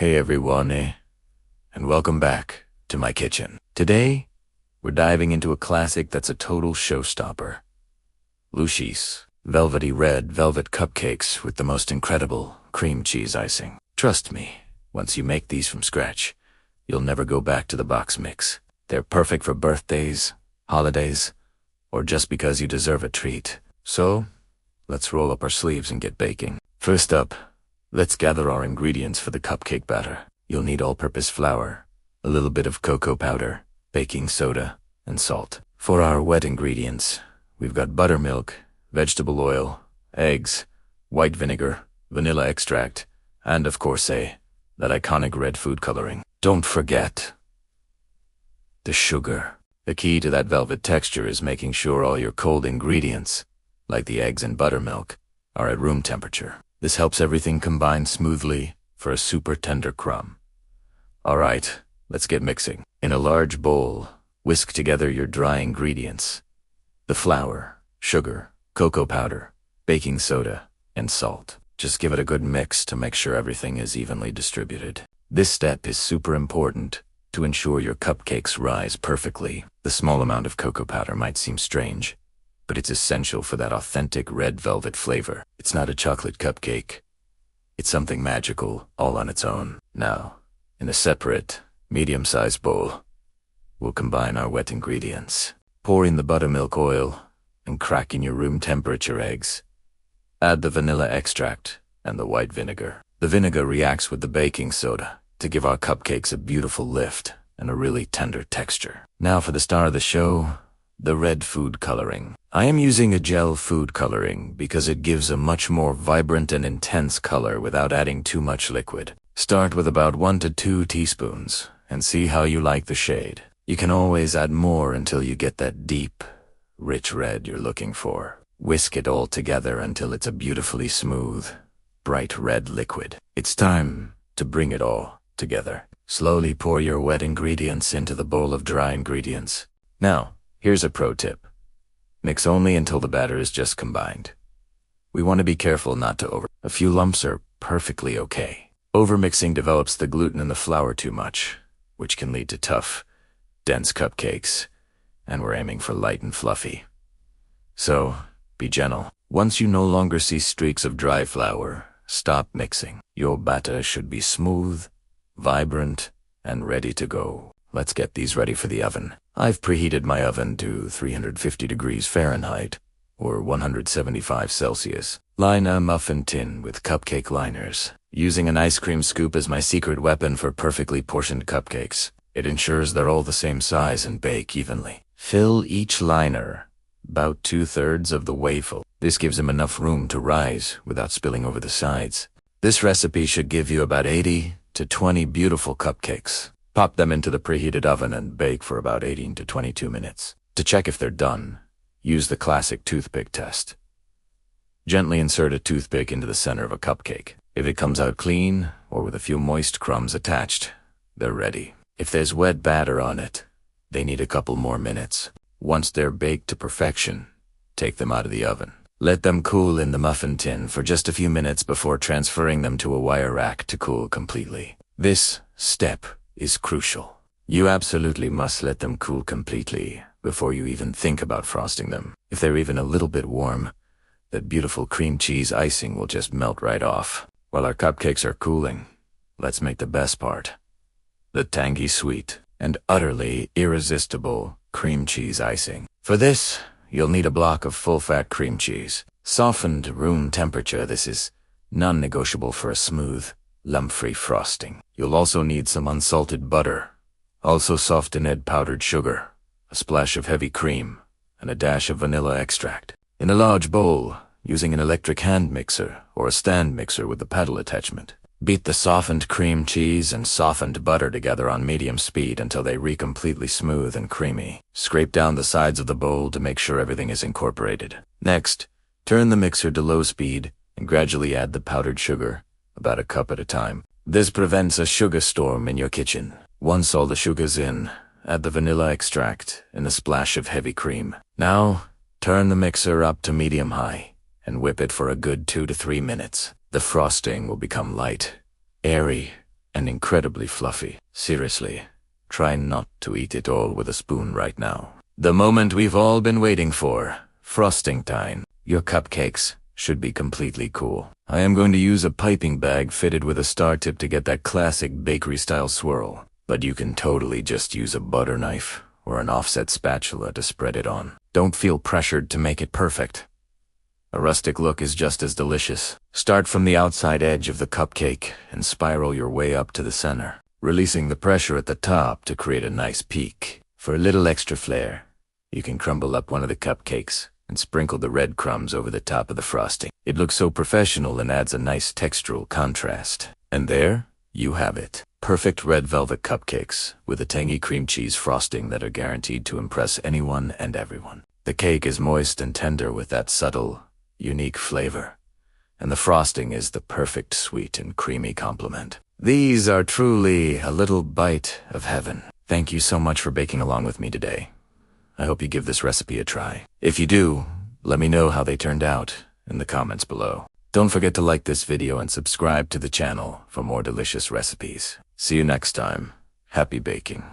Hey everyone, and welcome back to my kitchen. Today, we're diving into a classic that's a total showstopper. Lucy's velvety red velvet cupcakes with the most incredible cream cheese icing. Trust me, once you make these from scratch, you'll never go back to the box mix. They're perfect for birthdays, holidays, or just because you deserve a treat. So, let's roll up our sleeves and get baking. First up, let's gather our ingredients for the cupcake batter. You'll need all-purpose flour, a little bit of cocoa powder, baking soda, and salt. For our wet ingredients, we've got buttermilk, vegetable oil, eggs, white vinegar, vanilla extract, and of course that iconic red food coloring. Don't forget the sugar. The key to that velvet texture is making sure all your cold ingredients, like the eggs and buttermilk, are at room temperature. This helps everything combine smoothly for a super tender crumb. Alright, let's get mixing. In a large bowl, whisk together your dry ingredients: the flour, sugar, cocoa powder, baking soda, and salt. Just give it a good mix to make sure everything is evenly distributed. This step is super important to ensure your cupcakes rise perfectly. The small amount of cocoa powder might seem strange, but it's essential for that authentic red velvet flavor. It's not a chocolate cupcake. It's something magical all on its own. Now, in a separate, medium-sized bowl, we'll combine our wet ingredients. Pour in the buttermilk oil and crack in your room temperature eggs. Add the vanilla extract and the white vinegar. The vinegar reacts with the baking soda to give our cupcakes a beautiful lift and a really tender texture. Now for the star of the show, the red food coloring. I am using a gel food coloring because it gives a much more vibrant and intense color without adding too much liquid. Start with about 1 to 2 teaspoons and see how you like the shade. You can always add more until you get that deep, rich red you're looking for. Whisk it all together until it's a beautifully smooth, bright red liquid. It's time to bring it all together. Slowly pour your wet ingredients into the bowl of dry ingredients. Now, here's a pro tip. Mix only until the batter is just combined. We want to be careful not to A few lumps are perfectly okay. Overmixing develops the gluten in the flour too much, which can lead to tough, dense cupcakes, and we're aiming for light and fluffy. So, be gentle. Once you no longer see streaks of dry flour, stop mixing. Your batter should be smooth, vibrant, and ready to go. Let's get these ready for the oven. I've preheated my oven to 350 degrees Fahrenheit, or 175 Celsius. Line a muffin tin with cupcake liners. Using an ice cream scoop as my secret weapon for perfectly portioned cupcakes. It ensures they're all the same size and bake evenly. Fill each liner about 2/3 of the way full. This gives them enough room to rise without spilling over the sides. This recipe should give you about 80 to 20 beautiful cupcakes. Pop them into the preheated oven and bake for about 18 to 22 minutes. To check if they're done, use the classic toothpick test. Gently insert a toothpick into the center of a cupcake. If it comes out clean, or with a few moist crumbs attached, they're ready. If there's wet batter on it, they need a couple more minutes. Once they're baked to perfection, take them out of the oven. Let them cool in the muffin tin for just a few minutes before transferring them to a wire rack to cool completely. This step is crucial. You absolutely must let them cool completely before you even think about frosting them. If they're even a little bit warm, that beautiful cream cheese icing will just melt right off. While our cupcakes are cooling, let's make the best part. The tangy sweet and utterly irresistible cream cheese icing. For this, you'll need a block of full-fat cream cheese. Softened room temperature. This is non-negotiable for a smooth, lump-free frosting. You'll also need some unsalted butter, also softened powdered sugar, a splash of heavy cream, and a dash of vanilla extract. In a large bowl, using an electric hand mixer or a stand mixer with a paddle attachment, beat the softened cream cheese and softened butter together on medium speed until they completely smooth and creamy. Scrape down the sides of the bowl to make sure everything is incorporated. Next, turn the mixer to low speed and gradually add the powdered sugar, about a cup at a time. This prevents a sugar storm in your kitchen. Once all the sugar's in, add the vanilla extract and a splash of heavy cream. Now, turn the mixer up to medium-high and whip it for a good 2 to 3 minutes. The frosting will become light, airy, and and incredibly fluffy. Seriously, try not to eat it all with a spoon right now. The moment we've all been waiting for, frosting time. Your cupcakes should be completely cool. I am going to use a piping bag fitted with a star tip to get that classic bakery-style swirl. But you can totally just use a butter knife or an offset spatula to spread it on. Don't feel pressured to make it perfect. A rustic look is just as delicious. Start from the outside edge of the cupcake and spiral your way up to the center, releasing the pressure at the top to create a nice peak. For a little extra flair, you can crumble up one of the cupcakes and sprinkle the red crumbs over the top of the frosting. It looks so professional and adds a nice textural contrast. And there you have it. Perfect red velvet cupcakes with a tangy cream cheese frosting that are guaranteed to impress anyone and everyone. The cake is moist and tender with that subtle, unique flavor, and the frosting is the perfect sweet and creamy complement. These are truly a little bite of heaven. Thank you so much for baking along with me today. I hope you give this recipe a try. If you do, let me know how they turned out in the comments below. Don't forget to like this video and subscribe to the channel for more delicious recipes. See you next time. Happy baking.